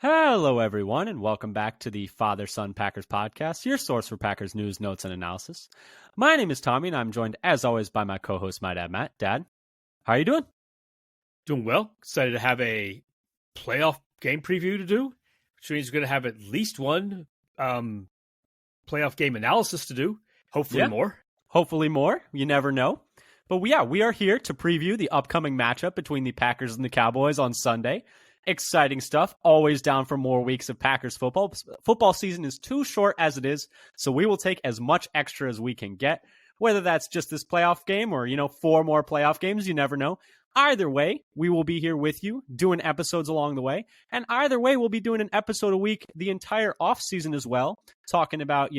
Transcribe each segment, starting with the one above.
Hello, everyone, and welcome back to the Father-Son Packers podcast, your source for Packers news, notes, and analysis. My name is Tommy, and I'm joined, as always, by my co-host, my dad, Matt. Dad, how are you doing? Doing well. Excited to have a playoff game preview to do, which means we're going to have at least one playoff game analysis to do. Hopefully more. Hopefully more. You never know. But we are here to preview the upcoming matchup between the Packers and the Cowboys on Sunday. Exciting stuff. Always down for more weeks of Packers football. Football season is too short as it is, so we will take as much extra as we can get. Whether that's just this playoff game or, 4 more playoff games, you never know. Either way, we will be here with you doing episodes along the way. And either way, we'll be doing an episode a week the entire offseason as well, talking about,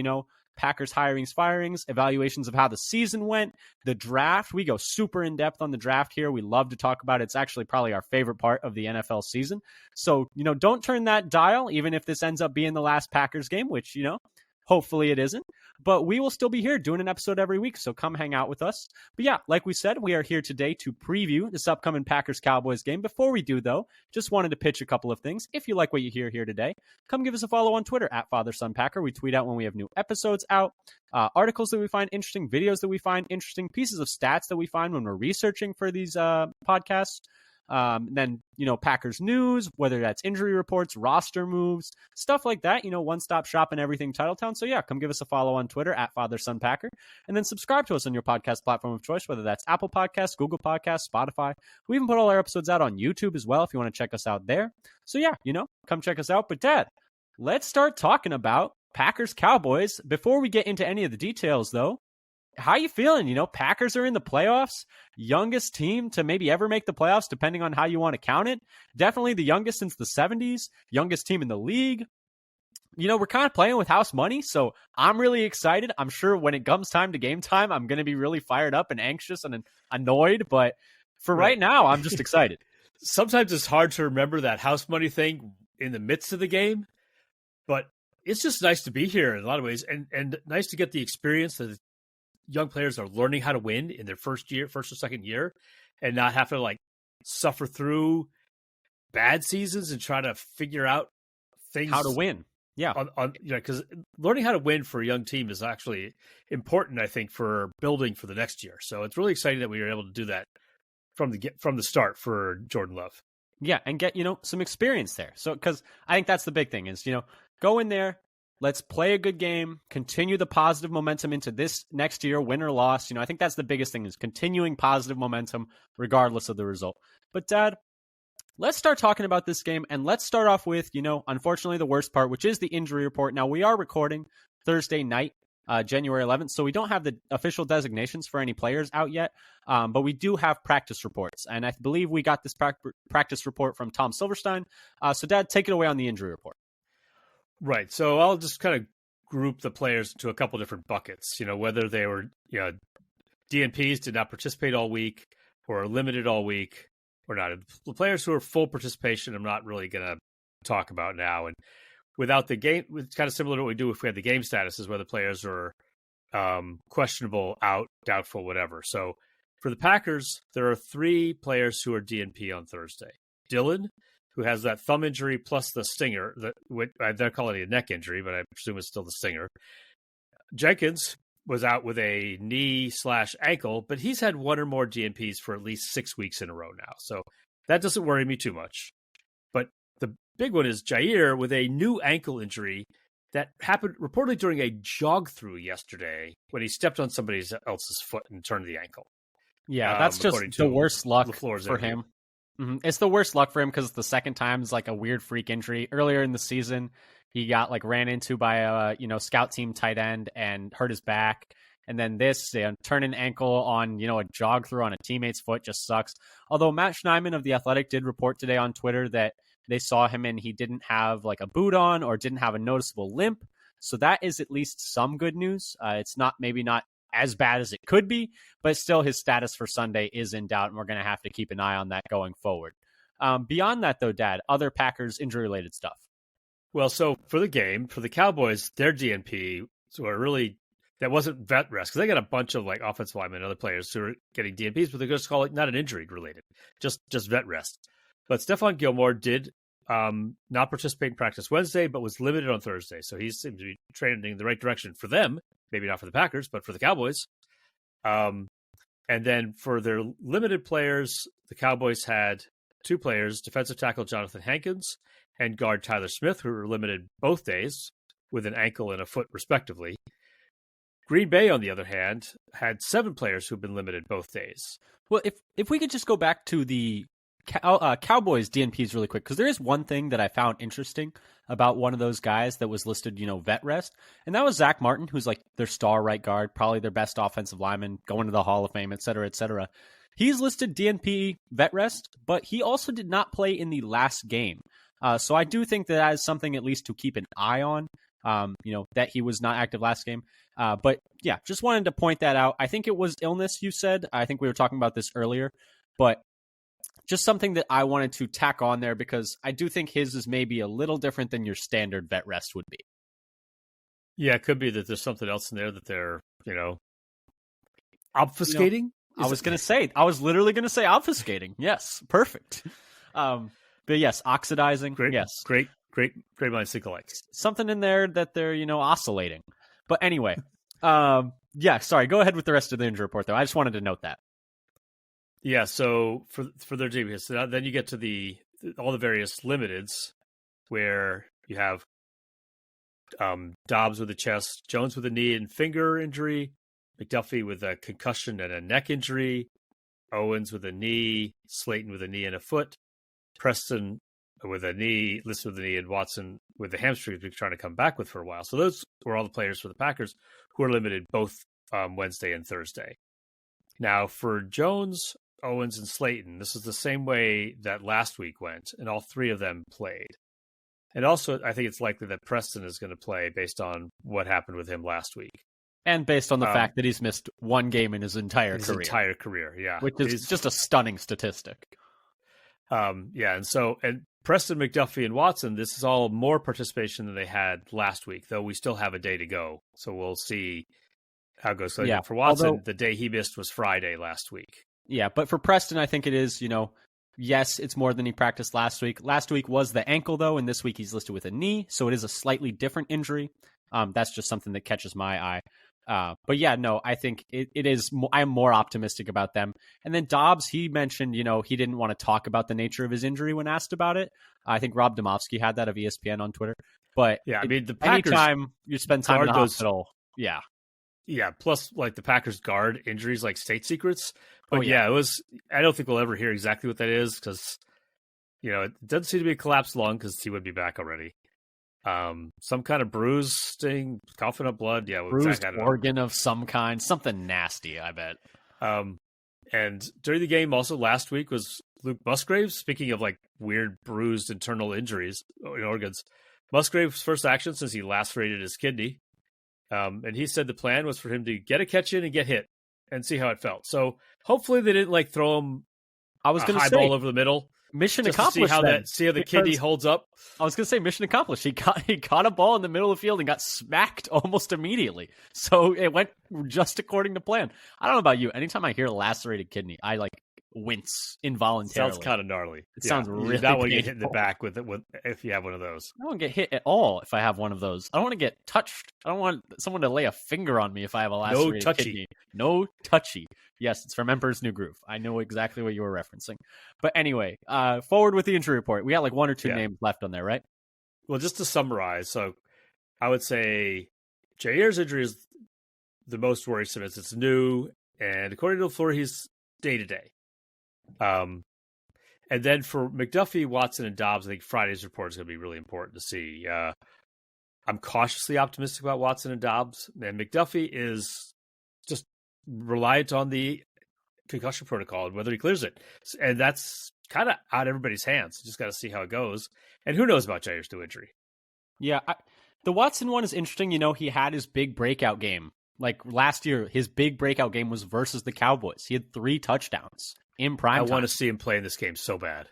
Packers hirings, firings, evaluations of how the season went, the draft. We go super in depth on the draft here. We love to talk about it. It's actually probably our favorite part of the NFL season. So, don't turn that dial, even if this ends up being the last Packers game, which, hopefully it isn't. But we will still be here doing an episode every week, so come hang out with us. But yeah, like we said, we are here today to preview this upcoming Packers-Cowboys game. Before we do, though, just wanted to pitch a couple of things. If you like what you hear here today, come give us a follow on Twitter at FatherSonPacker. We tweet out when we have new episodes out, articles that we find interesting, videos that we find interesting, pieces of stats that we find when we're researching for these podcasts. Then, Packers news, whether that's injury reports, roster moves, stuff like that, one-stop shop and everything Titletown. So yeah, come give us a follow on Twitter at FatherSonPacker, and then subscribe to us on your podcast platform of choice, whether that's Apple Podcasts, Google Podcasts, Spotify. We even put all our episodes out on YouTube as well if you want to check us out there. So yeah, come check us out. But Dad, let's start talking about Packers Cowboys. Before we get into any of the details, though, how you feeling? Packers are in the playoffs. Youngest team to maybe ever make the playoffs, depending on how you want to count it. Definitely the youngest since the 70s. Youngest team in the league. We're kind of playing with house money, so I'm really excited. I'm sure when it comes time to game time, I'm going to be really fired up and anxious and annoyed. But for right now, I'm just excited. Sometimes it's hard to remember that house money thing in the midst of the game, but it's just nice to be here in a lot of ways, and nice to get the experience that young players are learning how to win in their first or second year, and not have to suffer through bad seasons and try to figure out things how to win. Yeah. Because learning how to win for a young team is actually important, I think, for building for the next year. So it's really exciting that we were able to do that from the start for Jordan Love. Yeah. And get, some experience there. So, because I think that's the big thing is, go in there. Let's play a good game, continue the positive momentum into this next year, win or loss. I think that's the biggest thing is continuing positive momentum regardless of the result. But Dad, let's start talking about this game, and let's start off with, unfortunately the worst part, which is the injury report. Now, we are recording Thursday night, January 11th, so we don't have the official designations for any players out yet, but we do have practice reports, and I believe we got this practice report from Tom Silverstein. So Dad, take it away on the injury report. Right. So I'll just kind of group the players into a couple different buckets, whether they were, DNPs, did not participate all week, or limited all week, or not. The players who are full participation, I'm not really going to talk about now. And without the game, it's kind of similar to what we do if we had the game statuses, where the players are questionable, out, doubtful, whatever. So for the Packers, there are 3 players who are DNP on Thursday. Dillon, who has that thumb injury plus the stinger. They're calling it a neck injury, but I presume it's still the stinger. Jenkins was out with a knee/ankle, but he's had 1 or more DNPs for at least 6 weeks in a row now. So that doesn't worry me too much. But the big one is Jair with a new ankle injury that happened reportedly during a jog through yesterday when he stepped on somebody else's foot and turned the ankle. Yeah, that's just the worst luck for him. Mm-hmm. It's the worst luck for him because the second time is a weird freak injury. Earlier in the season, he got ran into by a scout team tight end and hurt his back. And then this turn an ankle on a jog through on a teammate's foot just sucks. Although Matt Schneidman of The Athletic did report today on Twitter that they saw him and he didn't have a boot on or didn't have a noticeable limp. So that is at least some good news. It's maybe not as bad as it could be, but still his status for Sunday is in doubt, and we're going to have to keep an eye on that going forward. Beyond that, though, Dad, other Packers injury-related stuff. Well, so for the game, for the Cowboys, their DNP, that wasn't vet rest, because they got a bunch of offensive linemen and other players who are getting DNPs, but they're just call it not an injury related, just vet rest. But Stephon Gilmore did not participate in practice Wednesday, but was limited on Thursday. So he seems to be trending in the right direction for them. Maybe not for the Packers, but for the Cowboys. And then for their limited players, the Cowboys had two players, defensive tackle Jonathan Hankins and guard Tyler Smith, who were limited both days with an ankle and a foot, respectively. Green Bay, on the other hand, had 7 players who've been limited both days. Well, if we could just go back to the Cowboys DNPs really quick, because there is one thing that I found interesting about one of those guys that was listed, vet rest, and that was Zach Martin, who's like their star right guard, probably their best offensive lineman, going to the Hall of Fame, et cetera, et cetera. He's listed DNP vet rest, but he also did not play in the last game. So I do think that is something at least to keep an eye on, that he was not active last game. But yeah, just wanted to point that out. I think it was illness, you said. I think we were talking about this earlier, but just something that I wanted to tack on there because I do think his is maybe a little different than your standard vet rest would be. Yeah, it could be that there's something else in there that they're, obfuscating. I was literally going to say obfuscating. Yes, perfect. But yes, oxidizing. Great, yes, great minds think alike. Something in there that they're oscillating. But anyway, yeah. Sorry, go ahead with the rest of the injury report though. I just wanted to note that. Yeah. So for their DBs, so then you get to all the various limiteds where you have Dobbs with a chest, Jones with a knee and finger injury, McDuffie with a concussion and a neck injury, Owens with a knee, Slayton with a knee and a foot, Preston with a knee, listed with a knee, and Watson with the hamstring we're trying to come back with for a while. So those were all the players for the Packers who are limited both Wednesday and Thursday. Now for Jones, Owens, and Slayton, this is the same way that last week went, and all 3 of them played. And also, I think it's likely that Preston is going to play based on what happened with him last week. And based on the fact that he's missed 1 game in his entire career, yeah. Which is just a stunning statistic. Yeah, and Preston, McDuffie, and Watson, this is all more participation than they had last week, though we still have a day to go. So we'll see how it goes. So yeah, for Watson, the day he missed was Friday last week. Yeah, but for Preston, I think it is, yes, it's more than he practiced last week. Last week was the ankle, though, and this week he's listed with a knee, so it is a slightly different injury. That's just something that catches my eye. But yeah, no, I think it is. I'm more optimistic about them. And then Dobbs, he mentioned, he didn't want to talk about the nature of his injury when asked about it. I think Rob Domofsky had that of ESPN on Twitter. But yeah, I mean, the Packers, anytime you spend time in the hospital, yeah. Yeah, plus like the Packers guard injuries, like state secrets. But yeah, it was. I don't think we'll ever hear exactly what that is because, it doesn't seem to be a collapsed lung because he would be back already. Some kind of bruise, sting, coughing up blood. Yeah, bruised organ of some kind, something nasty, I bet. And during the game, also last week was Luke Musgrave. Speaking of like weird bruised internal injuries in organs, Musgrave's first action since he lacerated his kidney. And he said the plan was for him to get a catch in and get hit and see how it felt. So hopefully they didn't like throw him. I was going to say ball over the middle. Mission accomplished. See how the kidney holds up. I was going to say mission accomplished. He caught a ball in the middle of the field and got smacked almost immediately. So it went just according to plan. I don't know about you. Anytime I hear lacerated kidney, I like wince involuntarily. Sounds kind of gnarly. It sounds really not want to get hit in the back with if you have one of those. I don't get hit at all if I have one of those. I don't want to get touched. I don't want someone to lay a finger on me if I have a lacerated kidney. No touchy. Yes, it's from Emperor's New Groove. I know exactly what you were referencing. But anyway, forward with the injury report. We got like 1 or 2 names left on there, right? Well, just to summarize, so I would say Jair's injury is the most worrisome as it's new, and according to LaFleur, he's day-to-day. And then for McDuffie, Watson, and Dobbs, I think Friday's report is going to be really important to see. I'm cautiously optimistic about Watson and Dobbs, and McDuffie is just reliant on the concussion protocol and whether he clears it. And that's kind of out of everybody's hands. Just got to see how it goes. And who knows about Jair's new injury? Yeah, the Watson one is interesting. He had his big breakout game. Like last year, his big breakout game was versus the Cowboys. He had 3 touchdowns in prime time. I want to see him play in this game so bad.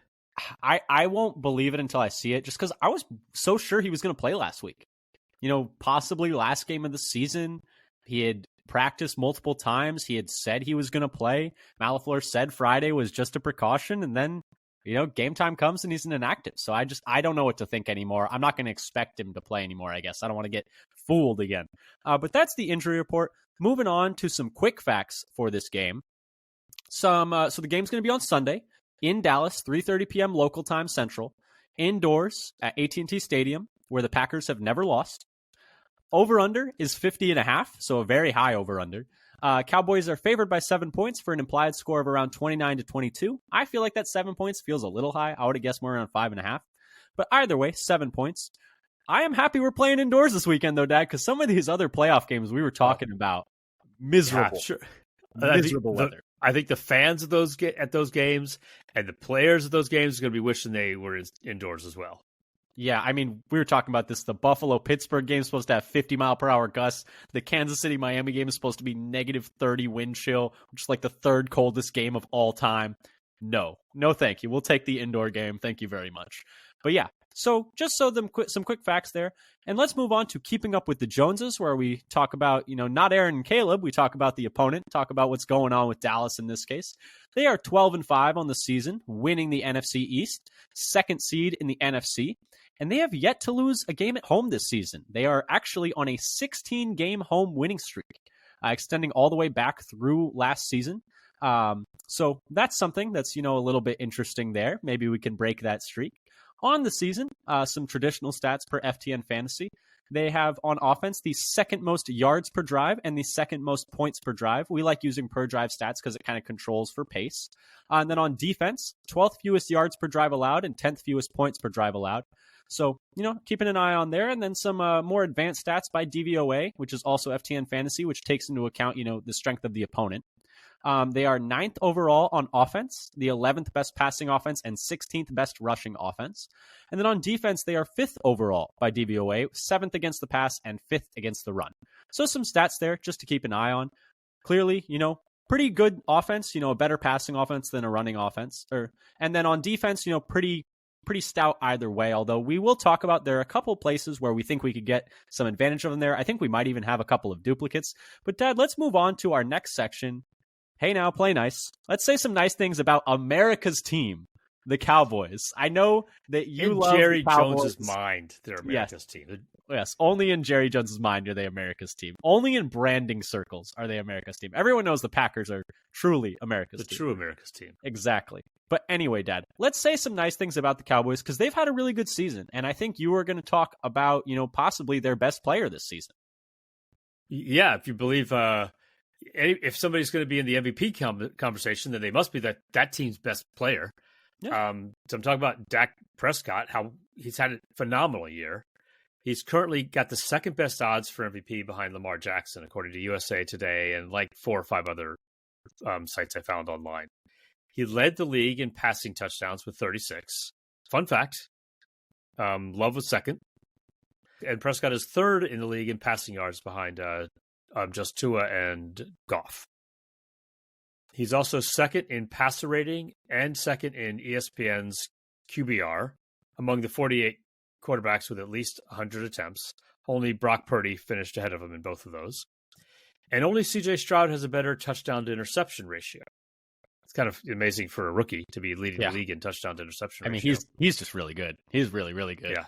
I won't believe it until I see it, just because I was so sure he was going to play last week. Possibly last game of the season. He had practiced multiple times. He had said he was going to play. LaFleur said Friday was just a precaution, and then game time comes and he's inactive. So I don't know what to think anymore. I'm not going to expect him to play anymore, I guess. I don't want to get fooled again. But that's the injury report. Moving on to some quick facts for this game. So the game's going to be on Sunday in Dallas, 3:30 p.m. local time Central, indoors at AT&T Stadium, where the Packers have never lost. Over-under is 50.5, so a very high over-under. Cowboys are favored by 7 points for an implied score of around 29-22. I feel like that 7 points feels a little high. I would have guessed more around 5.5. But either way, 7 points. I am happy we're playing indoors this weekend, though, Dad, because some of these other playoff games we were talking about, miserable. Yeah, sure. Miserable weather. I think the fans of at those games and the players of those games are going to be wishing they were indoors as well. Yeah, I mean, we were talking about this. The Buffalo-Pittsburgh game is supposed to have 50-mile-per-hour gusts. The Kansas City-Miami game is supposed to be -30 wind chill, which is like the third coldest game of all time. No, thank you. We'll take the indoor game. Thank you very much. But yeah, so just some quick facts there. And let's move on to keeping up with the Joneses, where we talk about, not Aaron and Caleb. We talk about the opponent, talk about what's going on with Dallas in this case. They are 12-5 on the season, winning the NFC East, second seed in the NFC. And they have yet to lose a game at home this season. They are actually on a 16-game home winning streak, extending all the way back through last season. So that's something that's, a little bit interesting there. Maybe we can break that streak. On the season, some traditional stats per FTN Fantasy. They have on offense the second most yards per drive and the second most points per drive. We like using per drive stats because it kind of controls for pace. And then on defense, 12th fewest yards per drive allowed and 10th fewest points per drive allowed. So, keeping an eye on there. And then some more advanced stats by DVOA, which is also FTN Fantasy, which takes into account, the strength of the opponent. They are 9th overall on offense, the 11th best passing offense, and 16th best rushing offense. And then on defense, they are 5th overall by DVOA, 7th against the pass, and 5th against the run. So some stats there just to keep an eye on. Clearly, pretty good offense, a better passing offense than a running offense. And then on defense, pretty stout either way, although we will talk about there are a couple places where we think we could get some advantage of them there. I think we might even have a couple of duplicates. But Dad, let's move on to our next section. Hey now, play nice. Let's say some nice things about America's team, the Cowboys. I know that you love Jerry the Cowboys. Jones's mind, they're America's team. Yes, only in Jerry Jones's mind are they America's team. Only in branding circles are they America's team. Everyone knows the Packers are truly America's team. The true America's team. Exactly. But anyway, Dad, let's say some nice things about the Cowboys because they've had a really good season. And I think you were going to talk about, possibly their best player this season. Yeah, if you believe if somebody's going to be in the MVP conversation, then they must be that team's best player. Yeah. So I'm talking about Dak Prescott, how he's had a phenomenal year. He's currently got the second best odds for MVP behind Lamar Jackson, according to USA Today and like 4 or 5 other sites I found online. He led the league in passing touchdowns with 36. Fun fact, Love was second. And Prescott is third in the league in passing yards behind just Tua and Goff. He's also second in passer rating and second in ESPN's QBR among the 48 quarterbacks with at least 100 attempts. Only Brock Purdy finished ahead of him in both of those. And only C.J. Stroud has a better touchdown to interception ratio. It's kind of amazing for a rookie to be leading the league in touchdown to interception ratio. I mean, he's just really good. He's really, really good. Yeah.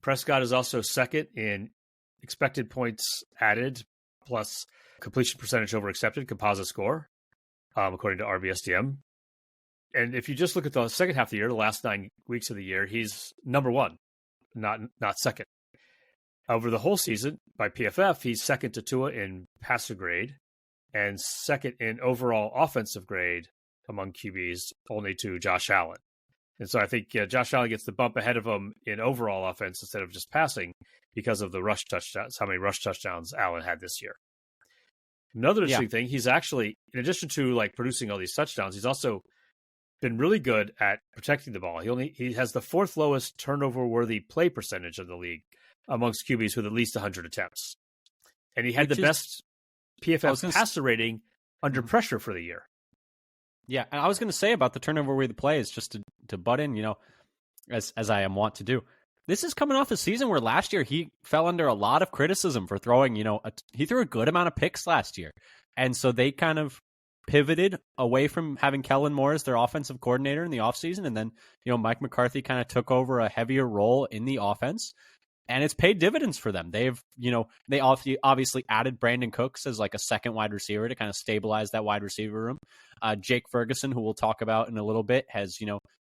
Prescott is also second in expected points added plus completion percentage over accepted composite score, according to RBSDM. And if you just look at the second half of the year, the last 9 weeks of the year, he's number one, not second. Over the whole season, by PFF, he's second to Tua in passer grade and second in overall offensive grade among QBs, only to Josh Allen. And so I think Josh Allen gets the bump ahead of him in overall offense instead of just passing because of the rush touchdowns, how many rush touchdowns Allen had this year. Another interesting thing, he's actually, in addition to like producing all these touchdowns, he's also been really good at protecting the ball. He has the 4th lowest turnover-worthy play percentage of the league amongst QBs with at least 100 attempts. And he had the best PFF passer rating under pressure for the year. Yeah, and I was going to say about the turnover-worthy plays, just to butt in, as I am wont to do. This is coming off a season where last year he fell under a lot of criticism for throwing, he threw a good amount of picks last year. And so they kind of pivoted away from having Kellen Moore as their offensive coordinator in the offseason. And then, Mike McCarthy kind of took over a heavier role in the offense. And it's paid dividends for them. They've, they obviously added Brandon Cooks as like a second wide receiver to kind of stabilize that wide receiver room. Jake Ferguson, who we'll talk about in a little bit, has,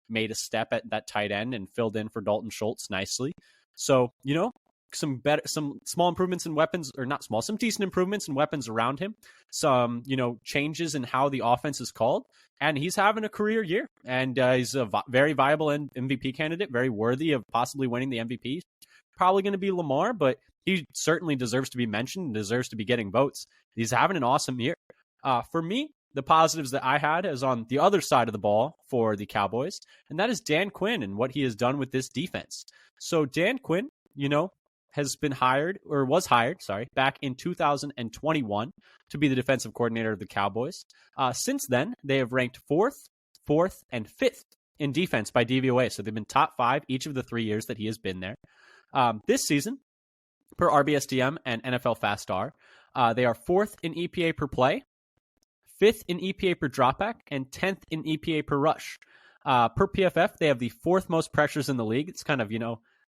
made a step at that tight end and filled in for Dalton Schultz nicely. So, some small improvements in weapons, or not small, some decent improvements in weapons around him. Some, changes in how the offense is called. And he's having a career year. And he's a very viable MVP candidate, very worthy of possibly winning the MVP. Probably going to be Lamar, but he certainly deserves to be mentioned and deserves to be getting votes. He's having an awesome year. For me, the positives that I had is on the other side of the ball for the Cowboys, and that is Dan Quinn and what he has done with this defense. So Dan Quinn, has been was hired, back in 2021 to be the defensive coordinator of the Cowboys. Since then, they have ranked fourth, and fifth in defense by DVOA. So they've been top 5 each of the 3 years that he has been there. This season, per RBSDM and NFL Fast Star, they are 4th in EPA per play, 5th in EPA per dropback, and 10th in EPA per rush. Per PFF, they have the 4th most pressures in the league. It's kind of,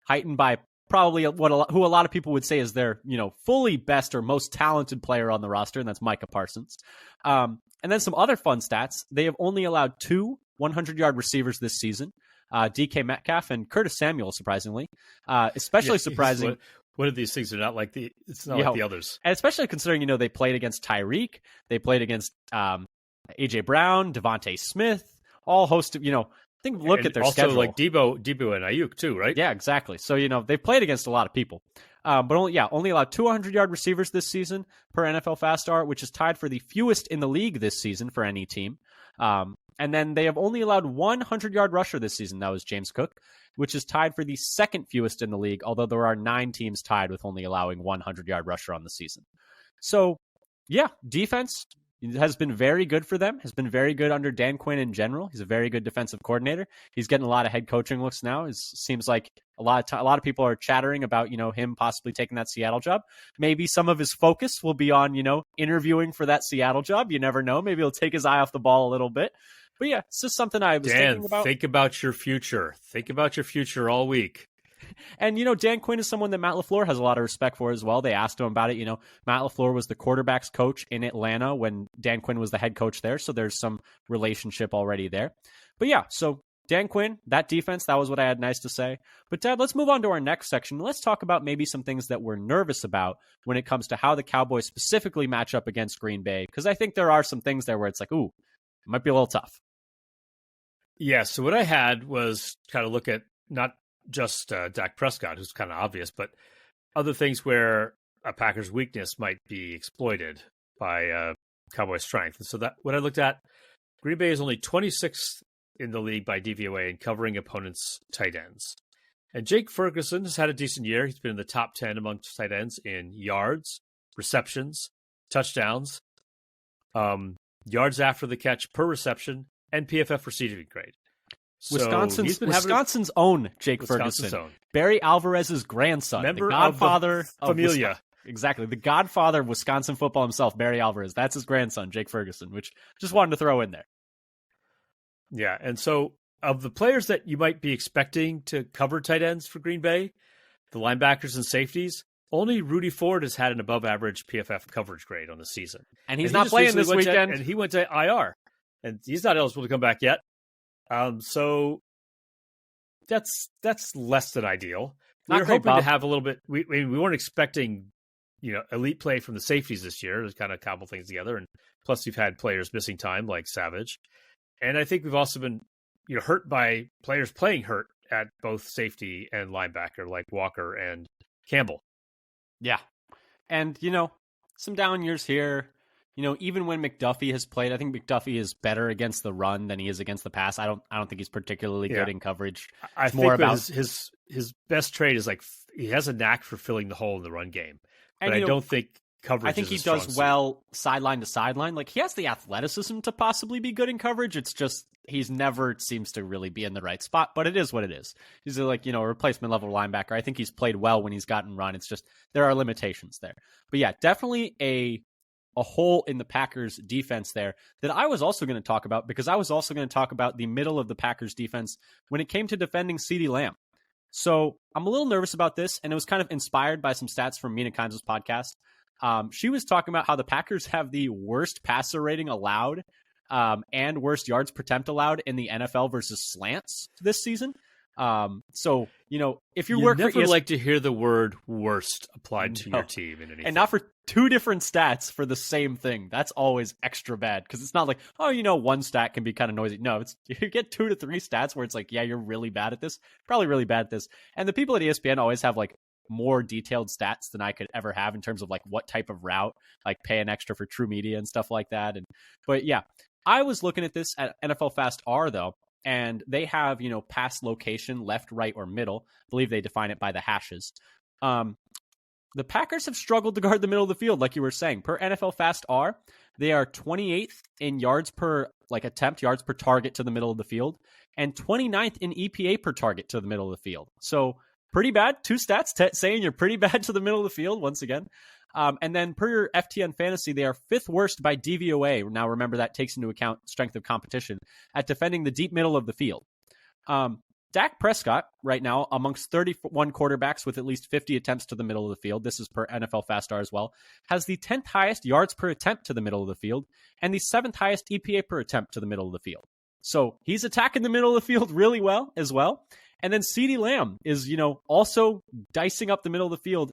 heightened by probably who a lot of people would say is their, fully best or most talented player on the roster, and that's Micah Parsons. And then some other fun stats. They have only allowed 2 100-yard receivers this season. DK Metcalf and Curtis Samuel, surprisingly, especially surprising. One of these things are not like it's not like the others, and especially considering they played against Tyreek, they played against AJ Brown, Devontae Smith, all host of I think look at their also schedule. Like Debo and Ayuk too, right? Yeah, exactly. So they've played against a lot of people, but only allowed 200-yard receivers this season per NFL Fast Star, which is tied for the fewest in the league this season for any team. And then they have only allowed 100-yard rusher this season. That was James Cook, which is tied for the second fewest in the league, although there are 9 teams tied with only allowing 100-yard rusher on the season. So, yeah, defense has been very good for them, has been very good under Dan Quinn in general. He's a very good defensive coordinator. He's getting a lot of head coaching looks now. It seems like a lot of people are chattering about, him possibly taking that Seattle job. Maybe some of his focus will be on, interviewing for that Seattle job. You never know. Maybe he'll take his eye off the ball a little bit. But yeah, it's just something I was thinking about. Think about your future. Think about your future all week. And, Dan Quinn is someone that Matt LaFleur has a lot of respect for as well. They asked him about it. Matt LaFleur was the quarterback's coach in Atlanta when Dan Quinn was the head coach there. So there's some relationship already there. But yeah, so Dan Quinn, that defense, that was what I had nice to say. But Dad, let's move on to our next section. Let's talk about maybe some things that we're nervous about when it comes to how the Cowboys specifically match up against Green Bay. Because I think there are some things there where it's like, ooh, it might be a little tough. Yeah, so what I had was kind of look at not just Dak Prescott, who's kind of obvious, but other things where a Packers' weakness might be exploited by Cowboys' strength. And so that what I looked at, Green Bay is only 26th in the league by DVOA in covering opponents' tight ends. And Jake Ferguson has had a decent year. He's been in the top 10 amongst tight ends in yards, receptions, touchdowns, yards after the catch per reception, and PFF receiving grade. So Wisconsin's own Jake Ferguson, own. Barry Alvarez's grandson, member the godfather of Familia. Exactly, the godfather of Wisconsin football himself, Barry Alvarez. That's his grandson, Jake Ferguson, which just wanted to throw in there. Yeah, and so of the players that you might be expecting to cover tight ends for Green Bay, the linebackers and safeties, only Rudy Ford has had an above-average PFF coverage grade on the season. And he's not playing this weekend. And he went to IR. And he's not eligible to come back yet. So that's less than ideal. We were hoping to have a little bit. We weren't expecting, elite play from the safeties this year to kind of cobble things together. And plus, we've had players missing time like Savage, and I think we've also been hurt by players playing hurt at both safety and linebacker like Walker and Campbell. Yeah, and some down years here. Even when McDuffie has played, I think McDuffie is better against the run than he is against the pass. I don't think he's particularly good in coverage. I think more about his best trait is like he has a knack for filling the hole in the run game. But I don't think coverage. I think he does well sideline to sideline. Like he has the athleticism to possibly be good in coverage. It's just he's never seems to really be in the right spot. But it is what it is. He's a replacement level linebacker. I think he's played well when he's gotten run. It's just there are limitations there. But yeah, definitely a a hole in the Packers defense there that I was also going to talk about, because I was also going to talk about the middle of the Packers defense when it came to defending Ceedee Lamb. So I'm a little nervous about this, and it was kind of inspired by some stats from Mina Kimes' podcast. She was talking about how the Packers have the worst passer rating allowed and worst yards per attempt allowed in the NFL versus slants this season. So, if you work never for like to hear the word worst applied to your team in anything. And not for two different stats for the same thing. That's always extra bad, because it's not like, one stat can be kind of noisy. No, you get 2 to 3 stats where it's like, yeah, you're really bad at this, probably really bad at this. And the people at ESPN always have like more detailed stats than I could ever have in terms of like what type of route, like paying extra for True Media and stuff like that. But yeah, I was looking at this at NFL Fast R though, and they have, pass location, left, right, or middle. I believe they define it by the hashes. The Packers have struggled to guard the middle of the field, like you were saying. Per NFL Fast R, they are 28th in yards per attempt, yards per target to the middle of the field, and 29th in EPA per target to the middle of the field. So pretty bad. 2 stats saying you're pretty bad to the middle of the field once again. And then per FTN Fantasy, they are 5th worst by DVOA. Now remember, that takes into account strength of competition at defending the deep middle of the field. Dak Prescott, right now, amongst 31 quarterbacks with at least 50 attempts to the middle of the field, this is per NFL Fast R as well, has the 10th highest yards per attempt to the middle of the field and the 7th highest EPA per attempt to the middle of the field. So he's attacking the middle of the field really well as well. And then Ceedee Lamb is, also dicing up the middle of the field.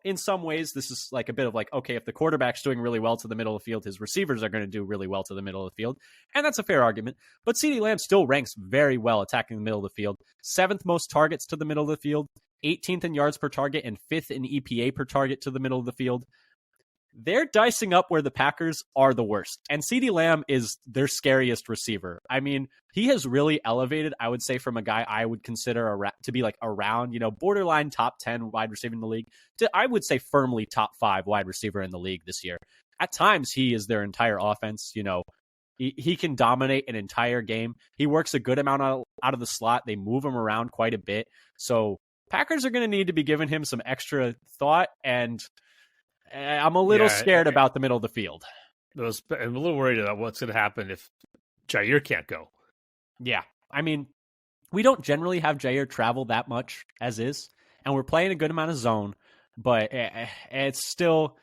In some ways, this is like a bit of like, okay, if the quarterback's doing really well to the middle of the field, his receivers are going to do really well to the middle of the field. And that's a fair argument. But Ceedee Lamb still ranks very well attacking the middle of the field. 7th most targets to the middle of the field, 18th in yards per target, and 5th in EPA per target to the middle of the field. They're dicing up where the Packers are the worst. And Ceedee Lamb is their scariest receiver. I mean, he has really elevated, I would say, from a guy I would consider to be like around, borderline top 10 wide receiver in the league to, I would say, firmly top 5 wide receiver in the league this year. At times, he is their entire offense. He can dominate an entire game. He works a good amount out of the slot. They move him around quite a bit. So Packers are going to need to be giving him some extra thought, and I'm a little scared about the middle of the field. I'm a little worried about what's going to happen if Jair can't go. Yeah. I mean, we don't generally have Jair travel that much as is, and we're playing a good amount of zone, but it's still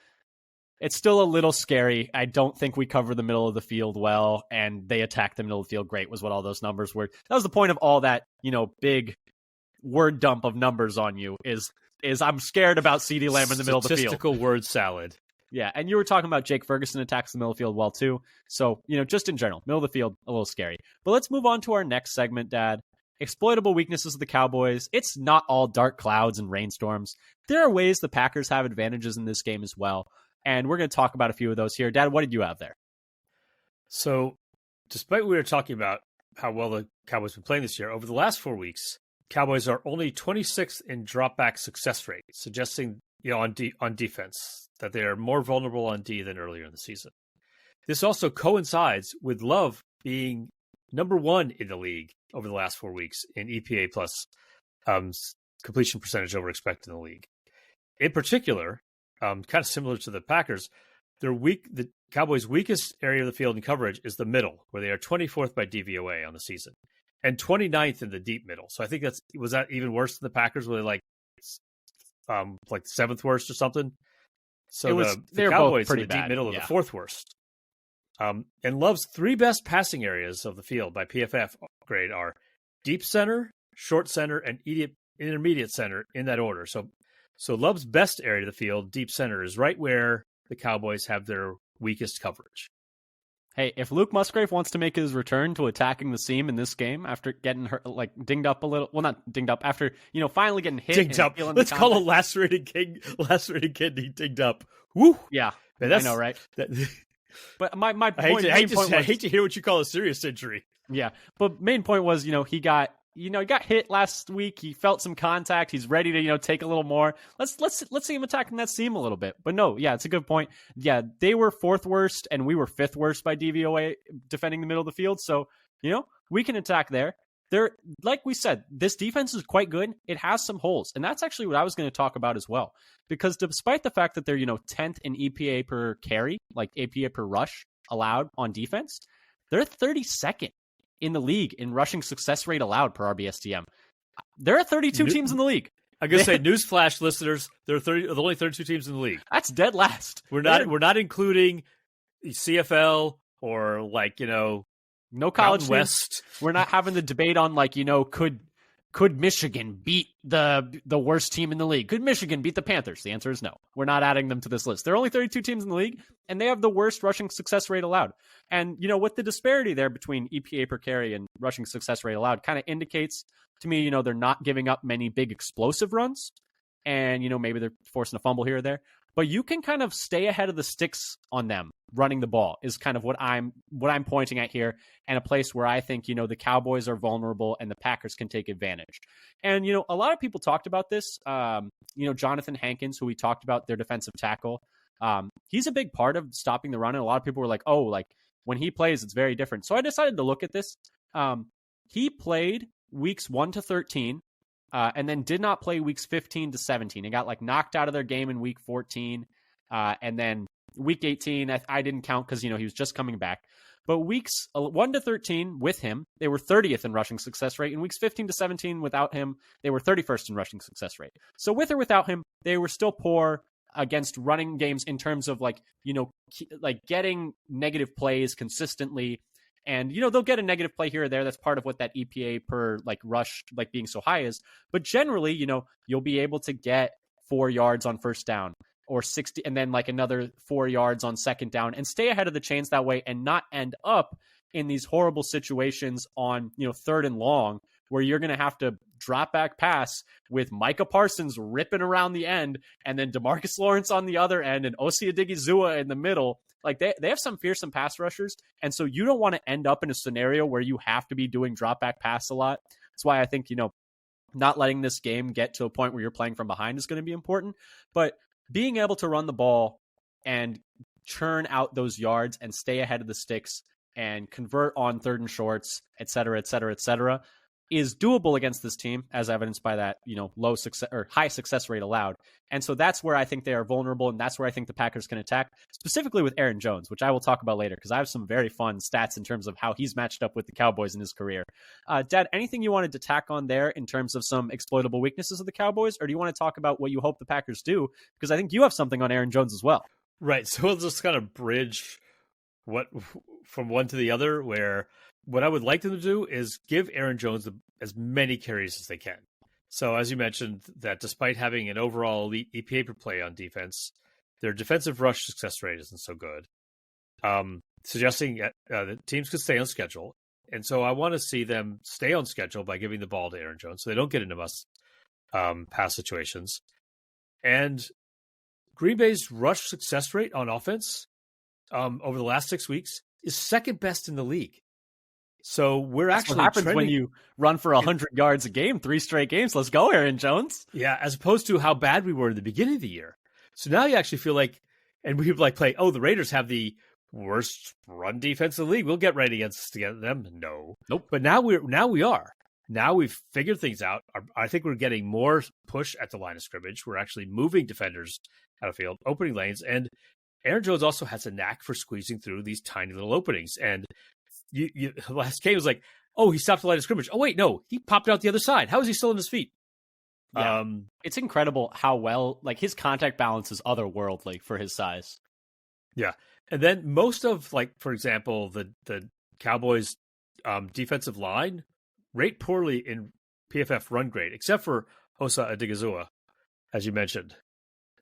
a little scary. I don't think we cover the middle of the field well, and they attack the middle of the field great was what all those numbers were. That was the point of all that, big word dump of numbers on you is I'm scared about Ceedee Lamb in the middle of the field. Statistical word salad. Yeah, and you were talking about Jake Ferguson attacks the middle of the field well, too. So, just in general, middle of the field, a little scary. But let's move on to our next segment, Dad. Exploitable weaknesses of the Cowboys. It's not all dark clouds and rainstorms. There are ways the Packers have advantages in this game as well. And we're going to talk about a few of those here. Dad, what did you have there? So, despite we were talking about how well the Cowboys have been playing this year, over the last 4 weeks, Cowboys are only 26th in dropback success rate, suggesting, on defense, that they are more vulnerable on D than earlier in the season. This also coincides with Love being number 1 in the league over the last 4 weeks in EPA plus completion percentage over expected in the league. In particular, kind of similar to the Packers, the Cowboys' weakest area of the field in coverage is the middle, where they are 24th by DVOA on the season, and 29th in the deep middle. So I think was that even worse than the Packers, where they like the 7th worst or something. So the Cowboys in the deep middle are the 4th worst. And Love's 3 best passing areas of the field by PFF grade are deep center, short center, and intermediate center in that order. So Love's best area of the field, deep center, is right where the Cowboys have their weakest coverage. Hey, if Luke Musgrave wants to make his return to attacking the seam in this game after getting hurt, dinged up a little, well, not dinged up, after, finally getting hit. Dinged up. Let's call a lacerated kidney dinged up. Woo! Yeah, man, I know, right? But my point, I hate to hear what you call a serious injury. Yeah, but main point was, he got hit last week. He felt some contact. He's ready to, take a little more. Let's see him attacking that seam a little bit. But no, yeah, it's a good point. Yeah, they were 4th worst and we were 5th worst by DVOA defending the middle of the field. So, we can attack there. they're, like we said, this defense is quite good. It has some holes. And that's actually what I was going to talk about as well. Because despite the fact that they're, 10th in EPA per carry, like EPA per rush allowed on defense, they're 32nd in the league in rushing success rate allowed per RBSTM. There are 32 teams in the league. I'm gonna say, newsflash, listeners, there are only 32 teams in the league. That's dead last. We're not including CFL or no college Mountain West. We're not having the debate on could Michigan beat the worst team in the league? Could Michigan beat the Panthers? The answer is no. We're not adding them to this list. There are only 32 teams in the league, and they have the worst rushing success rate allowed. And, with the disparity there between EPA per carry and rushing success rate allowed kind of indicates to me, they're not giving up many big explosive runs. And, maybe they're forcing a fumble here or there. But you can kind of stay ahead of the sticks on them running the ball is kind of what I'm pointing at here, and a place where I think, the Cowboys are vulnerable and the Packers can take advantage. And, a lot of people talked about this. Jonathan Hankins, who we talked about, their defensive tackle, he's a big part of stopping the run. And a lot of people were like, oh, like when he plays, it's very different. So I decided to look at this. He played weeks 1 to 13. And then did not play weeks 15 to 17. He got knocked out of their game in week 14. And then week 18, I didn't count because, he was just coming back. But weeks 1 to 13 with him, they were 30th in rushing success rate. In weeks 15 to 17 without him, they were 31st in rushing success rate. So with or without him, they were still poor against running games in terms of getting negative plays consistently. And, they'll get a negative play here or there. That's part of what that EPA per rush, being so high is. But generally, you'll be able to get 4 yards on first down or 60, and then another 4 yards on second down and stay ahead of the chains that way and not end up in these horrible situations on, third and long where you're going to have to drop back pass with Micah Parsons ripping around the end and then DeMarcus Lawrence on the other end and Osi Odigizua in the middle. They have some fearsome pass rushers, and so you don't want to end up in a scenario where you have to be doing drop back pass a lot. That's why I think, not letting this game get to a point where you're playing from behind is going to be important. But being able to run the ball and churn out those yards and stay ahead of the sticks and convert on third and shorts, et cetera, et cetera, et cetera, is doable against this team, as evidenced by that, low success or high success rate allowed. And so that's where I think they are vulnerable, and that's where I think the Packers can attack, specifically with Aaron Jones, which I will talk about later because I have some very fun stats in terms of how he's matched up with the Cowboys in his career. Dad, anything you wanted to tack on there in terms of some exploitable weaknesses of the Cowboys, or do you want to talk about what you hope the Packers do? Because I think you have something on Aaron Jones as well. Right. So we'll just kind of bridge what from one to the other, where what I would like them to do is give Aaron Jones as many carries as they can. So as you mentioned, that despite having an overall elite EPA per play on defense, their defensive rush success rate isn't so good, suggesting that teams could stay on schedule. And so I want to see them stay on schedule by giving the ball to Aaron Jones so they don't get into must pass situations. And Green Bay's rush success rate on offense over the last 6 weeks is second best in the league. So we're That's actually what happens when you run for 100 yards a game, 3 straight games. Let's go, Aaron Jones. Yeah, as opposed to how bad we were in the beginning of the year. So now you actually feel like, and we play, the Raiders have the worst run defense in the league. We'll get right against them. No. Nope. But now we are. Now we've figured things out. I think we're getting more push at the line of scrimmage. We're actually moving defenders out of field, opening lanes. And Aaron Jones also has a knack for squeezing through these tiny little openings. And last game was he stopped the line of scrimmage. Oh, wait, no, he popped out the other side. How is he still on his feet? Yeah. It's incredible how well, his contact balance is otherworldly for his size. Yeah. And then most of, for example, the Cowboys defensive line rate poorly in PFF run grade, except for Osa Odigizua, as you mentioned,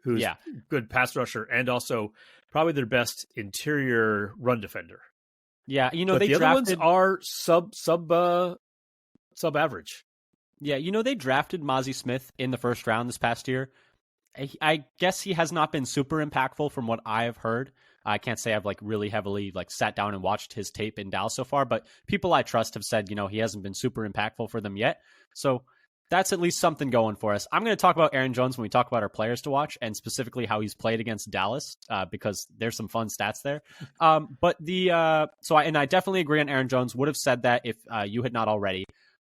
who's a good pass rusher and also probably their best interior run defender. Yeah, but they the drafted... other ones are sub average. Yeah, they drafted Mozzie Smith in the first round this past year. I guess he has not been super impactful from what I have heard. I can't say I've really heavily sat down and watched his tape in Dallas so far, but people I trust have said, he hasn't been super impactful for them yet. So that's at least something going for us. I'm going to talk about Aaron Jones when we talk about our players to watch and specifically how he's played against Dallas because there's some fun stats there. But I definitely agree on Aaron Jones. Would have said that if you had not already.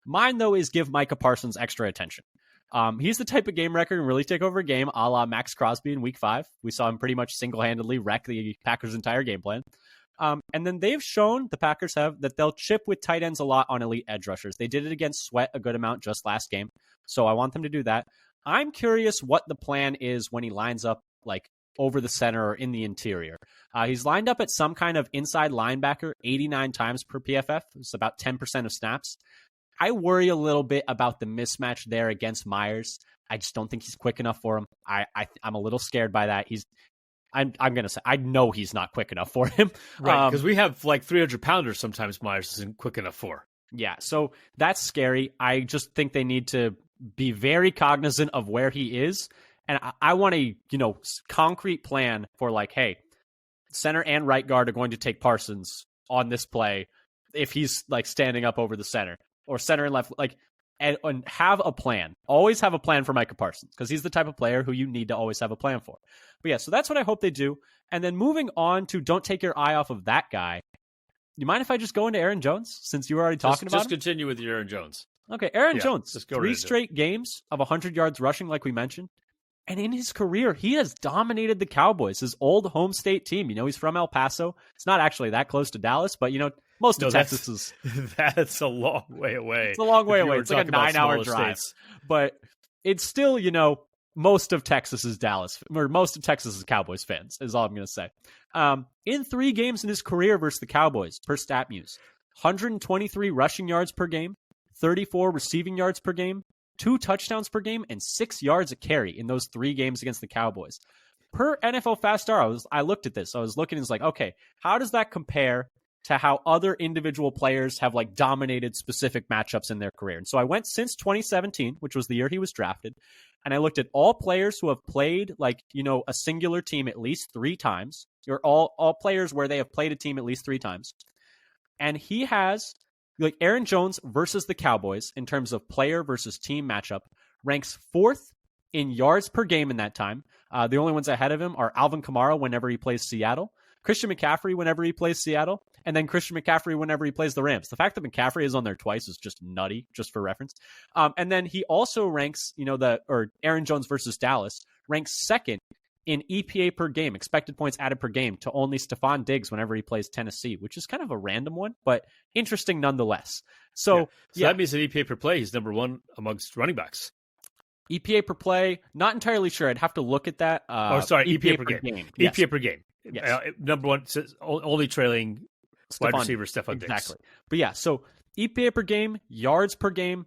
Mine, though, is give Micah Parsons extra attention. He's the type of game wrecker and really take over a game, a la Max Crosby in Week 5. We saw him pretty much single-handedly wreck the Packers' entire game plan. And then they've shown, the Packers have, that they'll chip with tight ends a lot on elite edge rushers. They did it against Sweat a good amount just last game, so I want them to do that. I'm curious what the plan is when he lines up like over the center or in the interior. He's lined up at some kind of inside linebacker 89 times per PFF. It's about 10% of snaps. I worry a little bit about the mismatch there against Myers. I just don't think he's quick enough for him. I'm a little scared by that. I'm going to say, I know he's not quick enough for him. Right, because we have like 300-pounders sometimes Myers isn't quick enough for. Yeah, so that's scary. I just think they need to be very cognizant of where he is. And I want a, concrete plan for like, hey, center and right guard are going to take Parsons on this play if he's like standing up over the center, or center and left, like, and have a plan. Always have a plan for Micah Parsons, because he's the type of player who you need to always have a plan for. But yeah, so that's what I hope they do. And then moving on to don't take your eye off of that guy. You mind if I just go into Aaron Jones, since you were already talking about him? Just continue with your Aaron Jones. Okay, Aaron Jones, 3 straight games of 100 yards rushing, like we mentioned. And in his career, he has dominated the Cowboys, his old home state team. He's from El Paso. It's not actually that close to Dallas, but, most of Texas is... That's a long way away. It's a long way away. It's like a 9-hour drive. States. But it's still, most of Texas is Dallas, or most of Texas is Cowboys fans, is all I'm going to say. In 3 games in his career versus the Cowboys, per StatMuse, 123 rushing yards per game, 34 receiving yards per game, 2 touchdowns per game, and 6 yards a carry in those 3 games against the Cowboys. Per NFL Fast Star, I looked at this. I was looking, it's like, okay, how does that compare to how other individual players have like dominated specific matchups in their career? And so I went since 2017, which was the year he was drafted, and I looked at all players who have played like, a singular team at least 3 times, or all players where they have played a team at least 3 times. And he has, like, Aaron Jones versus the Cowboys in terms of player versus team matchup, ranks 4th in yards per game in that time. The only ones ahead of him are Alvin Kamara whenever he plays Seattle, Christian McCaffrey whenever he plays Seattle, and then Christian McCaffrey whenever he plays the Rams. The fact that McCaffrey is on there twice is just nutty, just for reference. And then he also ranks, Aaron Jones versus Dallas ranks 2nd in EPA per game, expected points added per game, to only Stephon Diggs whenever he plays Tennessee, which is kind of a random one, but interesting nonetheless. So that means that EPA per play, he's number 1 amongst running backs. EPA per play, not entirely sure. I'd have to look at that. EPA per game. Yes. EPA per game. Yes. Number 1, only trailing wide receiver Stephon Diggs. Exactly. But yeah, so EPA per game, yards per game.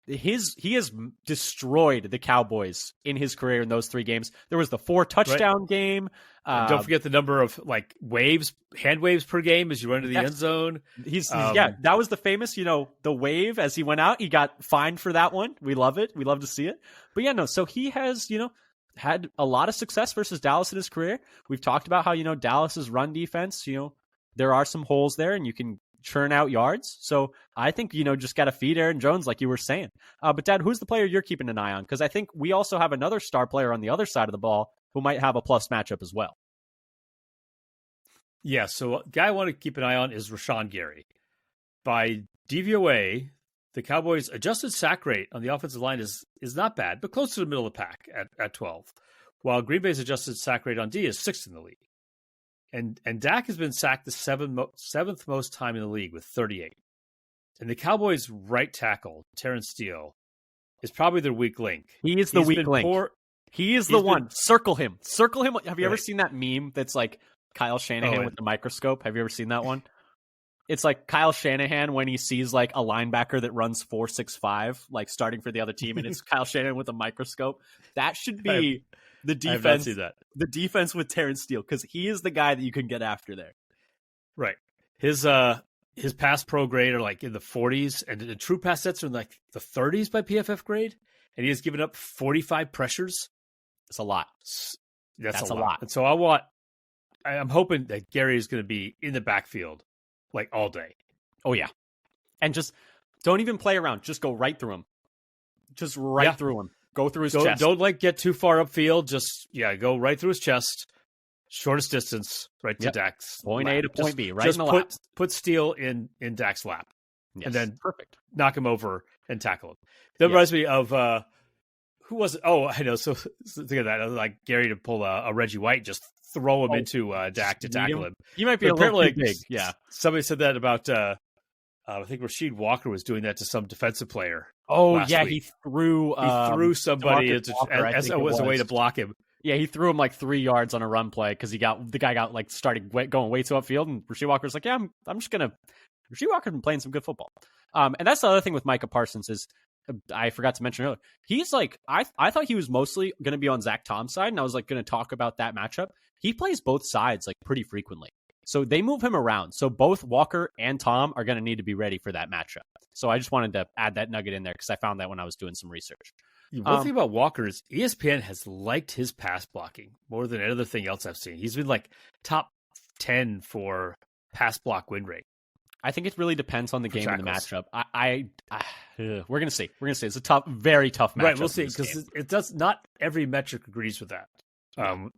He has destroyed the Cowboys in his career in those 3 games. There was the 4 touchdown game. Don't forget the number of like hand waves per game as you run to the end zone. That was the famous, the wave as he went out. He got fined for that one. We love it. We love to see it. But so he has, had a lot of success versus Dallas in his career. We've talked about how, Dallas's run defense, there are some holes there and you can churn out yards. So I think, just got to feed Aaron Jones like you were saying. But Dad, who's the player you're keeping an eye on? Because I think we also have another star player on the other side of the ball who might have a plus matchup as well. Yeah, so a guy I want to keep an eye on is Rashawn Gary. By DVOA, the Cowboys' adjusted sack rate on the offensive line is not bad, but close to the middle of the pack at 12, while Green Bay's adjusted sack rate on D is 6th in the league. And Dak has been sacked the 7th most time in the league with 38. And the Cowboys' right tackle, Terrence Steele, is probably their weak link. He is the weak link. He is the one. Circle him. Have you ever seen that meme that's like Kyle Shanahan with the microscope? Have you ever seen that one? It's like Kyle Shanahan when he sees like a linebacker that runs 4.65, like starting for the other team, and it's Kyle Shanahan with a microscope. That should be the defense. I have not seen that. The defense with Terrence Steele, because he is the guy that you can get after there. Right. His pass pro grade are like in the 40s, and the true pass sets are in like the 30s by PFF grade, and he has given up 45 pressures. It's a lot. That's a lot. And so I'm hoping that Gary is going to be in the backfield like all day. Oh yeah. And just don't even play around. Just go right through him. Just right through him. Go through his chest. Don't get too far upfield. Just go right through his chest. Shortest distance, right to Dak's point lap. A to point B, right just in the lap. Put Steele in Dak's lap. Yes. And then perfect. Knock him over and tackle him. That reminds me of who was it? Oh, I know. So think of that, like Gary to pull a Reggie White, just throw him into Dak to tackle him. He might be but a little apparently too big. Yeah. Somebody said that about. I think Rasheed Walker was doing that to some defensive player. Oh yeah, week. He threw somebody Walker, as a way to block him. Yeah, he threw him like 3 yards on a run play because the guy got like started going way too upfield, and Rasheed Walker's like, yeah, I'm just gonna. Rasheed Walker's been playing some good football, and that's the other thing with Micah Parsons is I forgot to mention earlier. He's like I thought he was mostly going to be on Zach Tom's side, and I was like going to talk about that matchup. He plays both sides like pretty frequently. So they move him around. So both Walker and Tom are going to need to be ready for that matchup. So I just wanted to add that nugget in there because I found that when I was doing some research. One thing about Walker is ESPN has liked his pass blocking more than any other thing else I've seen. He's been like top 10 for pass block win rate. I think it really depends on the game and the matchup. We're going to see. We're going to see. It's a very tough matchup. Right, we'll see because it does not every metric agrees with that.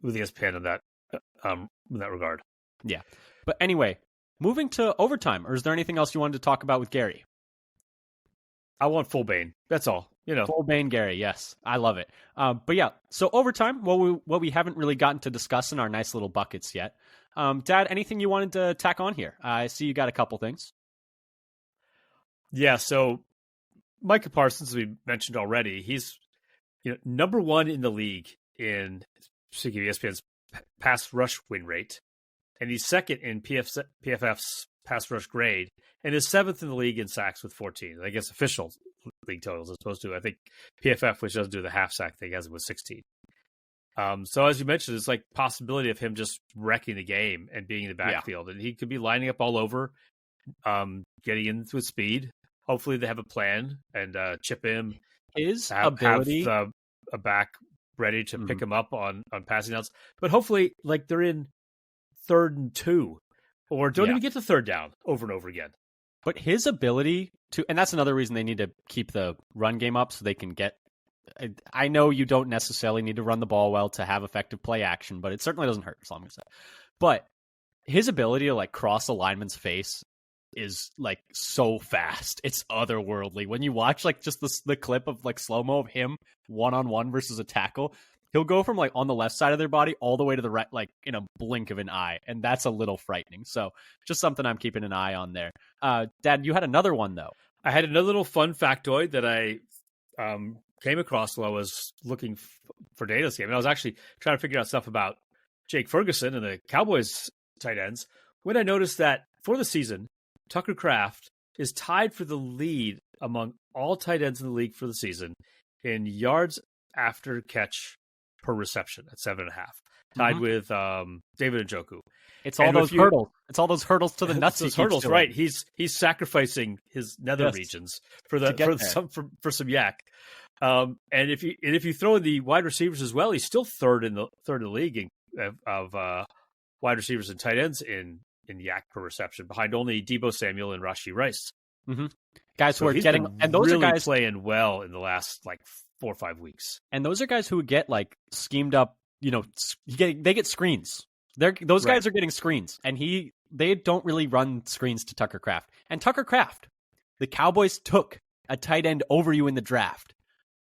With ESPN in that regard. Yeah. But anyway, moving to overtime, or is there anything else you wanted to talk about with Gary? I want full Bane. That's all. Full Bane Gary. Yes. I love it. But yeah, so overtime, what we haven't really gotten to discuss in our nice little buckets yet. Dad, anything you wanted to tack on here? I see you got a couple things. Yeah, so Micah Parsons, we mentioned already, he's number 1 in the league in, speaking of ESPN's pass rush win rate. And he's second in PFF's pass rush grade, and is 7th in the league in sacks with 14. I guess official league totals as opposed to, I think, PFF, which doesn't do the half sack thing, has it with 16. So as you mentioned, it's like possibility of him just wrecking the game and being in the backfield, and he could be lining up all over, getting into his speed. Hopefully they have a plan and chip him. His ability, have a back ready to pick him up on passing outs, but hopefully like they're in 3rd and 2, or don't even get to 3rd down over and over again. But his ability to, and that's another reason they need to keep the run game up so they can get. I know you don't necessarily need to run the ball well to have effective play action, but it certainly doesn't hurt. So I'm going to say, but his ability to like cross a lineman's face is like so fast. It's otherworldly. When you watch like just the clip of like slow-mo of him one-on-one versus a tackle, he'll go from like on the left side of their body all the way to the right, like in a blink of an eye. And that's a little frightening. So just something I'm keeping an eye on there. Dad, you had another one though. I had another little fun factoid that I came across while I was looking for data this game. And I was actually trying to figure out stuff about Jake Ferguson and the Cowboys tight ends when I noticed that for the season, Tucker Kraft is tied for the lead among all tight ends in the league for the season in yards after catch per reception at 7.5, tied with David Njoku. It's all those hurdles. It's all those hurdles to the nuts. Those hurdles, right? He's sacrificing his nether regions for some yak. And if you throw in the wide receivers as well, he's still third in the league of wide receivers and tight ends in yak per reception, behind only Deebo Samuel and Rashee Rice. Mm-hmm. Guys who are getting, and those really are guys playing well in the last like 4 or 5 weeks. And those are guys who get like schemed up. They get screens. Those guys are getting screens, and they don't really run screens to Tucker Kraft. And Tucker Kraft, the Cowboys took a tight end over you in the draft.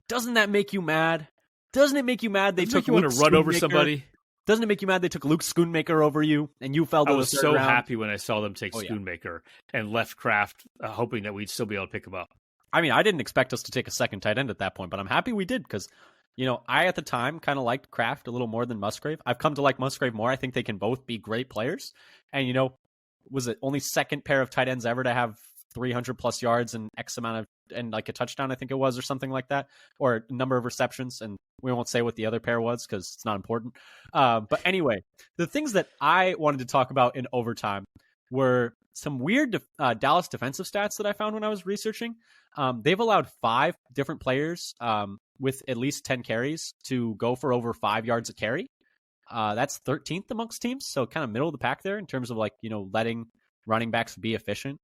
Doesn't that make you mad? Doesn't it make you mad they took? You want to run over somebody? Doesn't it make you mad they took Luke Schoonmaker over you and you fell to the third round? I was so happy when I saw them take Schoonmaker and left Kraft, hoping that we'd still be able to pick him up. I mean, I didn't expect us to take a second tight end at that point, but I'm happy we did because, I at the time kind of liked Kraft a little more than Musgrave. I've come to like Musgrave more. I think they can both be great players. And, was it only second pair of tight ends ever to have 300 plus yards and X amount of, and like a touchdown, I think it was, or something like that, or a number of receptions. And we won't say what the other pair was because it's not important. But anyway, the things that I wanted to talk about in overtime were some weird Dallas defensive stats that I found when I was researching. They've allowed 5 different players with at least 10 carries to go for over 5 yards a carry. That's 13th amongst teams. So kind of middle of the pack there in terms of letting running backs be efficient.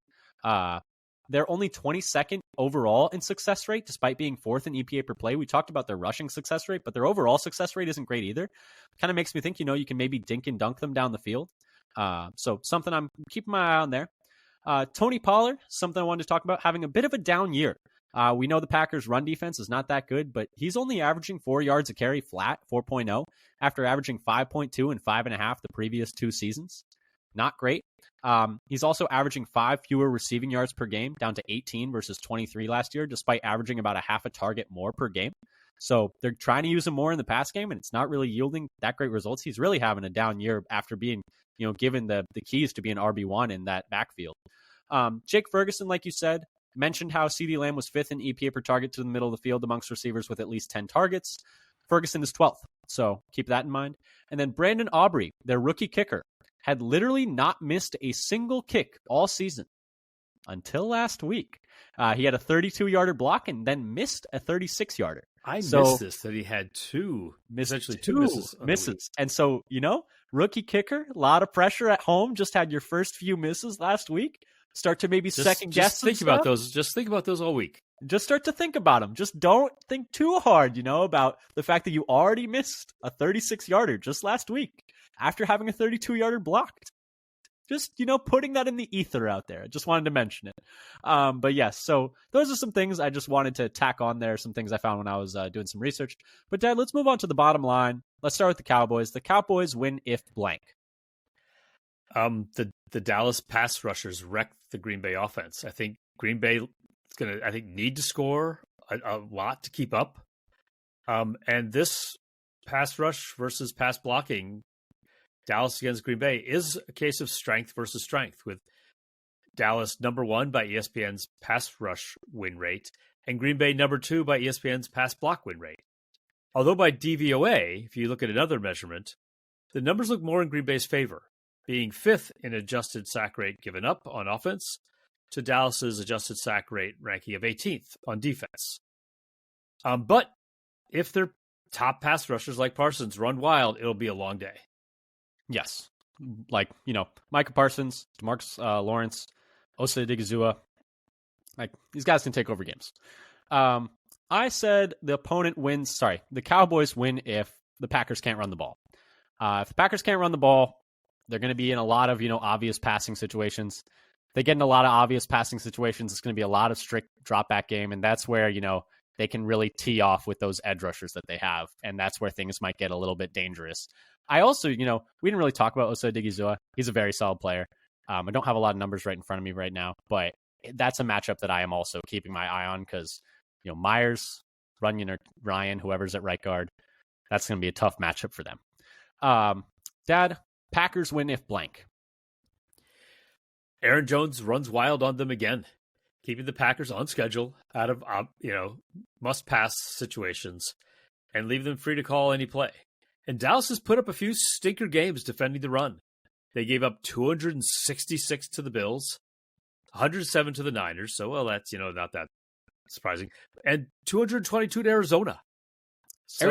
They're only 22nd overall in success rate, despite being 4th in EPA per play. We talked about their rushing success rate, but their overall success rate isn't great either. Kind of makes me think, you can maybe dink and dunk them down the field. So something I'm keeping my eye on there. Tony Pollard, something I wanted to talk about, having a bit of a down year. We know the Packers' run defense is not that good, but he's only averaging 4 yards a carry flat, 4.0, after averaging 5.2 and 5.5 the previous 2 seasons. Not great. He's also averaging 5 fewer receiving yards per game, down to 18 versus 23 last year, despite averaging about a half a target more per game. So they're trying to use him more in the pass game, and it's not really yielding that great results. He's really having a down year after being, given the keys to be an RB1 in that backfield. Jake Ferguson, like you said, mentioned how Ceedee Lamb was 5th in EPA per target to the middle of the field amongst receivers with at least 10 targets. Ferguson is 12th, so keep that in mind. And then Brandon Aubrey, their rookie kicker, had literally not missed a single kick all season until last week. He had a 32-yarder block and then missed a 36-yarder. I missed this, that he had essentially two misses. And so, rookie kicker, a lot of pressure at home, just had your first few misses last week. Start to maybe second guess. Think about those. Just think about those all week. Just start to think about them. Just don't think too hard, about the fact that you already missed a 36-yarder just last week after having a 32-yarder blocked. Just, putting that in the ether out there. I just wanted to mention it. But yes, so those are some things I just wanted to tack on there, some things I found when I was doing some research. But Dad, let's move on to the bottom line. Let's start with the Cowboys. The Cowboys win if blank. The Dallas pass rushers wrecked the Green Bay offense. I think Green Bay is going to, need to score a lot to keep up. And this pass rush versus pass blocking, Dallas against Green Bay, is a case of strength versus strength, with Dallas number 1 by ESPN's pass rush win rate and Green Bay number 2 by ESPN's pass block win rate. Although by DVOA, if you look at another measurement, the numbers look more in Green Bay's favor, being 5th in adjusted sack rate given up on offense to Dallas's adjusted sack rate ranking of 18th on defense. But if their top pass rushers like Parsons run wild, it'll be a long day. Yes. Like, Micah Parsons, DeMarcus Lawrence, Osa Odigizua, like, these guys can take over games. I said the Cowboys win if the Packers can't run the ball. If the Packers can't run the ball, they're going to be in a lot of, obvious passing situations. They get in a lot of obvious passing situations. It's going to be a lot of strict drop back game. And that's where, they can really tee off with those edge rushers that they have. And that's where things might get a little bit dangerous. I also, we didn't really talk about Osa Odigizua. He's a very solid player. I don't have a lot of numbers right in front of me right now, but that's a matchup that I am also keeping my eye on because, Myers, Runyon, or Ryan, whoever's at right guard, that's going to be a tough matchup for them. Dad, Packers win if blank. Aaron Jones runs wild on them again, keeping the Packers on schedule out of, must-pass situations and leave them free to call any play. And Dallas has put up a few stinker games defending the run. They gave up 266 to the Bills, 107 to the Niners. So, that's, not that surprising. And 222 to Arizona. So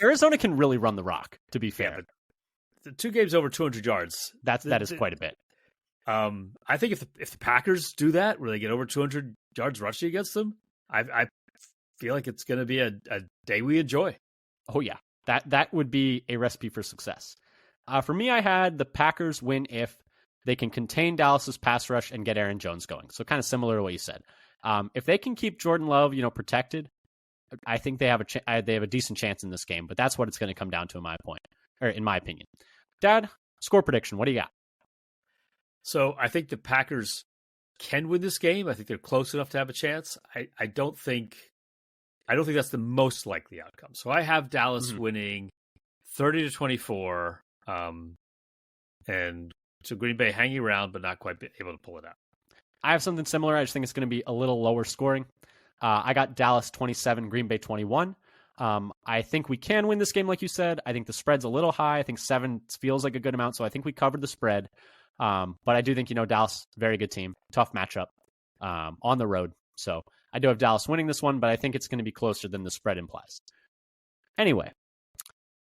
Arizona can really run the rock, to be fair. Yeah, but the 2 games over 200 yards. That is quite a bit. I think if the Packers do that, where they get over 200 yards rushing against them, I feel like it's going to be a day we enjoy. Oh, yeah. That would be a recipe for success. For me, I had the Packers win if they can contain Dallas's pass rush and get Aaron Jones going. So kind of similar to what you said. If they can keep Jordan Love, protected, I think they have a decent chance in this game. But that's what it's going to come down to, in my opinion. Dad, score prediction. What do you got? So I think the Packers can win this game. I think they're close enough to have a chance. I don't think that's the most likely outcome. So I have Dallas winning 30-24, and so Green Bay hanging around but not quite able to pull it out. I have something similar. I just think it's going to be a little lower scoring. I got Dallas 27, Green Bay 21. I think we can win this game, like you said. I think the spread's a little high. I think 7 feels like a good amount, so I think we covered the spread. But I do think, Dallas, very good team, tough matchup on the road. So I do have Dallas winning this one, but I think it's going to be closer than the spread implies. Anyway,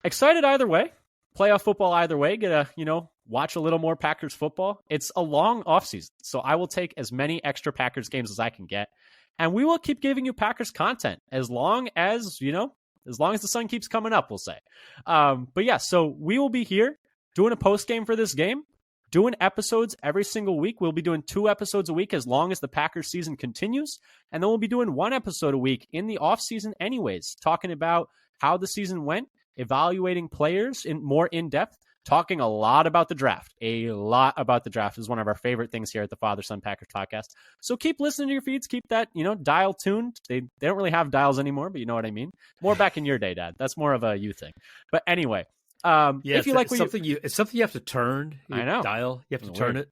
excited either way. Playoff football either way. Get to, watch a little more Packers football. It's a long offseason, so I will take as many extra Packers games as I can get. And we will keep giving you Packers content as long as the sun keeps coming up, we'll say. But yeah, so we will be here doing a post game for this game. doing episodes every single week. We'll be doing 2 episodes a week as long as the Packers season continues. And then we'll be doing 1 episode a week in the offseason anyways, talking about how the season went, evaluating players more in depth, talking a lot about the draft. A lot about the draft is one of our favorite things here at the Father Son Packers podcast. So keep listening to your feeds. Keep that, dial tuned. They don't really have dials anymore, but you know what I mean. More back in your day, Dad. That's more of a you thing. But anyway, if you like it's something you have to turn. I know. Dial. You have to turn it.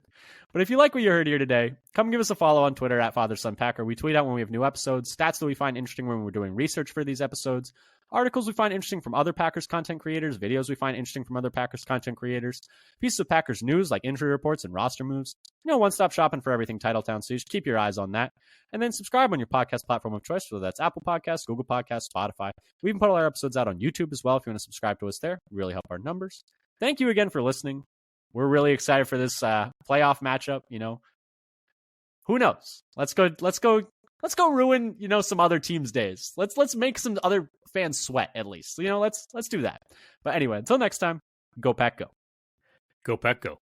But if you like what you heard here today, come give us a follow on Twitter at Father Son Packer. We tweet out when we have new episodes, stats that we find interesting when we're doing research for these episodes, articles we find interesting from other Packers content creators, videos we find interesting from other Packers content creators, pieces of Packers news like injury reports and roster moves. One-stop shopping for everything Titletown, so you should keep your eyes on that. And then subscribe on your podcast platform of choice, whether that's Apple Podcasts, Google Podcasts, Spotify. We even put all our episodes out on YouTube as well if you want to subscribe to us there. We really help our numbers. Thank you again for listening. We're really excited for this playoff matchup. Who knows? Let's go ruin, some other teams' days. Let's make some other fans sweat at least. Let's do that. But anyway, until next time, go Pack Go. Go Pack Go.